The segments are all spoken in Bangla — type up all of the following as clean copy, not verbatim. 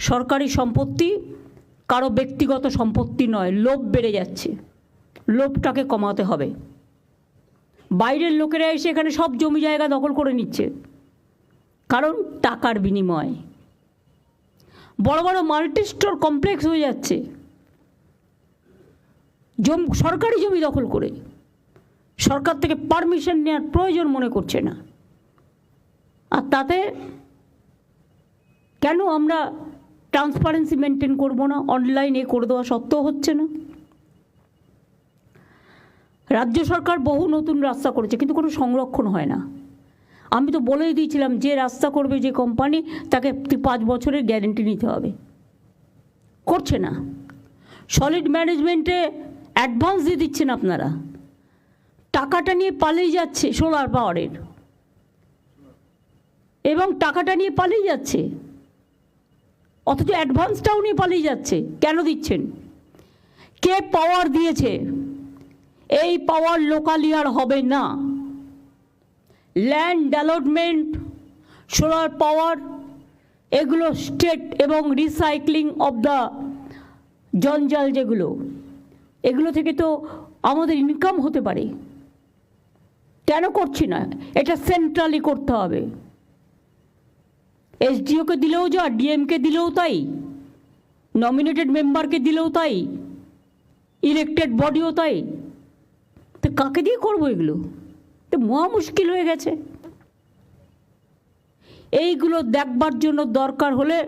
সরকারি সম্পত্তি কারো ব্যক্তিগত সম্পত্তি নয়। লোভ বেড়ে যাচ্ছে, লোভটাকে কমাতে হবে। বাইরের লোকেরা এসে এখানে সব জমি জায়গা দখল করে নিচ্ছে, কারণ টাকার বিনিময়। বড় বড় মাল্টি স্টোর কমপ্লেক্স হয়ে যাচ্ছে সরকারি জমি দখল করে। সরকার থেকে পারমিশন নেওয়ার প্রয়োজন মনে করছে না। আর তাতে কেন আমরা ট্রান্সপারেন্সি মেনটেন করব না? অনলাইনে করে দেওয়া সত্ত্বেও হচ্ছে না। রাজ্য সরকার বহু নতুন রাস্তা করেছে, কিন্তু কোনো সংরক্ষণ হয় না। আমি তো বলেই দিয়েছিলাম, যে রাস্তা করবে যে কোম্পানি, তাকে 5 বছরের গ্যারেন্টি নিতে হবে। করছে না। সলিড ম্যানেজমেন্টে অ্যাডভান্স দিয়ে দিচ্ছেন আপনারা, টাকাটা নিয়ে পালিয়ে যাচ্ছে সোলার পাওয়ারের, এবং টাকাটা নিয়ে পালিয়ে যাচ্ছে, অথচ অ্যাডভান্সটাও নিয়ে পালিয়ে যাচ্ছে। কেন দিচ্ছেন? কে পাওয়ার দিয়েছে? এই পাওয়ার লোকালিয়ার হবে না। ল্যান্ড ডেভেলপমেন্ট, সোলার পাওয়ার, এগুলো স্টেট এবং রিসাইক্লিং অফ দ্য জঞ্জাল যেগুলো, এগুলো থেকে তো আমাদের ইনকাম হতে পারে। কেন করছি না? এটা সেন্ট্রালি করতে হবে। এসডিওকে দিলেও যা, ডিএমকে দিলেও তাই, নমিনেটেড মেম্বারকে দিলেও তাই, ইলেক্টেড বডিও তাই। তো কাকে দিয়ে করবো এগুলো? তো মহা মুশকিল হয়ে গেছে। এইগুলো দেখবার জন্য দরকার হলে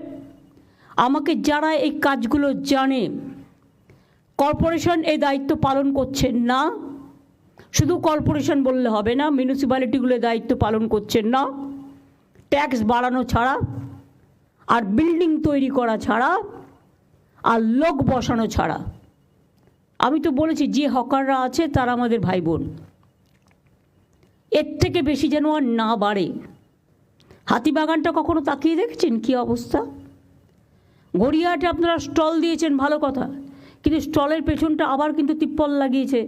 আমাকে যারা এই কাজগুলো জানে, কর্পোরেশন এই দায়িত্ব পালন করছেন না, শুধু কর্পোরেশন বললে হবে না, মিউনিসিপ্যালিটিগুলো দায়িত্ব পালন করছেন না, ট্যাক্স বাড়ানো ছাড়া, আর বিল্ডিং তৈরি করা ছাড়া, আর লোক বসানো ছাড়া। আমি তো বলেছি, যে হকাররা আছে তারা আমাদের ভাই বোন, এর থেকে বেশি যেন আর না বাড়ে। হাতিবাগানটা কখনো তাকিয়ে দেখেছেন কী অবস্থা? গড়িয়াহাটে আপনারা স্টল দিয়েছেন, ভালো কথা, কিন্তু স্টলের পেছনটা আবার কিন্তু তিপ্পল লাগিয়েছে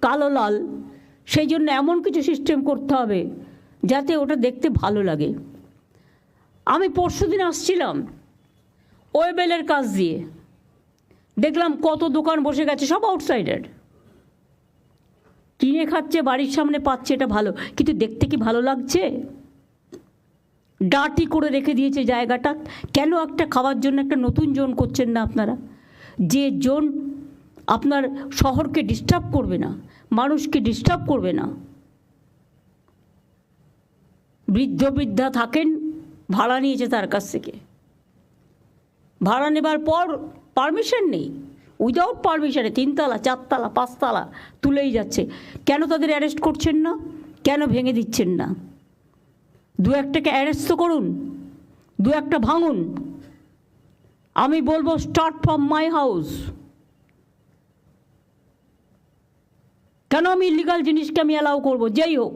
কালো লাল। সেই জন্য এমন কিছু সিস্টেম করতে হবে যাতে ওটা দেখতে ভালো লাগে। আমি পরশুদিন আসছিলাম ওয়েবেলের কাজ দিয়ে, দেখলাম কত দোকান বসে গেছে, সব আউটসাইডার, কিনে খাচ্ছে, বাড়ির সামনে পাচ্ছে, এটা ভালো, কিন্তু দেখতে কি ভালো লাগছে? ডার্টি করে রেখে দিয়েছে জায়গাটা। কেন একটা খাওয়ার জন্য একটা নতুন জোন করছেন না আপনারা? যে জোন আপনার শহরকে ডিস্টার্ব করবে না, মানুষকে ডিস্টার্ব করবে না। বৃদ্ধ বৃদ্ধা থাকেন, ভাড়া নিয়েছে তার কাছ থেকে, ভাড়া নেবার পর পারমিশন নেই, উইদাউট পারমিশনে 3 তলা 4 তলা 5 তলা তুলেই যাচ্ছে। কেন তাদের অ্যারেস্ট করছেন না? কেন ভেঙে দিচ্ছেন না? 2-1টাকে অ্যারেস্ট তো করুন, 2-1টা ভাঙুন। আমি বলবো স্টার্ট ফ্রম মাই হাউস। কেন আমি ইলিগাল জিনিসকে আমি অ্যালাউ করবো? যেই হোক,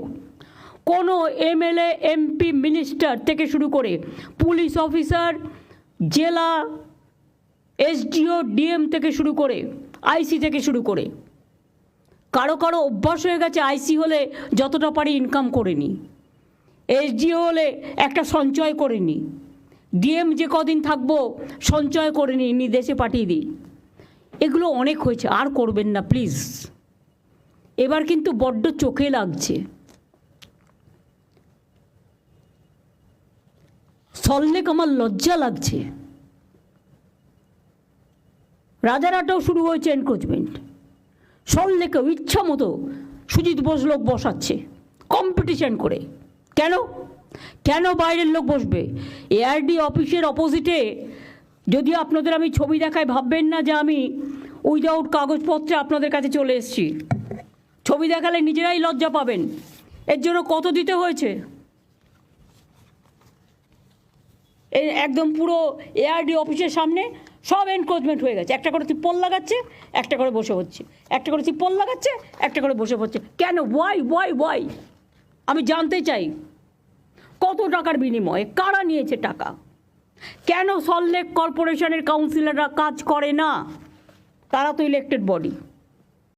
কোনো এমএলএ, এমপি, মিনিস্টার থেকে শুরু করে পুলিশ অফিসার, জেলা এসডিও, ডিএম থেকে শুরু করে আইসি থেকে শুরু করে, কারো কারো অভ্যাস হয়ে গেছে আইসি হলে যতটা পারি ইনকাম করে নি, এসডিও হলে একটা সঞ্চয় করে নি, ডিএম যে কদিন থাকবো সঞ্চয় করে নি, দেশে পাঠিয়ে দিই। এগুলো অনেক হয়েছে, আর করবেন না প্লিজ। এবার কিন্তু বড্ড চোখে লাগছে। সল্লেক আমার লজ্জা লাগছে। রাজারহাটেও শুরু হয়েছে এনক্রোচমেন্ট, সল্লেকেও ইচ্ছা মতো সুজিত বোস লোক বসাচ্ছে কম্পিটিশন করে। কেন? কেন বাইরের লোক বসবে? এআরডি অফিসের অপোজিটে, যদিও আপনাদের আমি ছবি দেখায় ভাববেন না যে আমি উইদাউট কাগজপত্রে আপনাদের কাছে চলে এসেছি। ছবি দেখালে নিজেরাই লজ্জা পাবেন। এর জন্য কত দিতে হয়েছে? এই একদম পুরো এআরডি অফিসের সামনে সব এনক্রোচমেন্ট হয়ে গেছে। একটা করে তিপ্পল লাগাচ্ছে, একটা করে বসে হচ্ছে, একটা করে তিপ্পল লাগাচ্ছে, একটা করে বসে হচ্ছে। কেন? ওয়াই? আমি জানতে চাই, কত টাকার বিনিময়ে কারা নিয়েছে টাকা? কেন সল্টলেক কর্পোরেশনের কাউন্সিলররা কাজ করে না? তারা তো ইলেক্টেড বডি।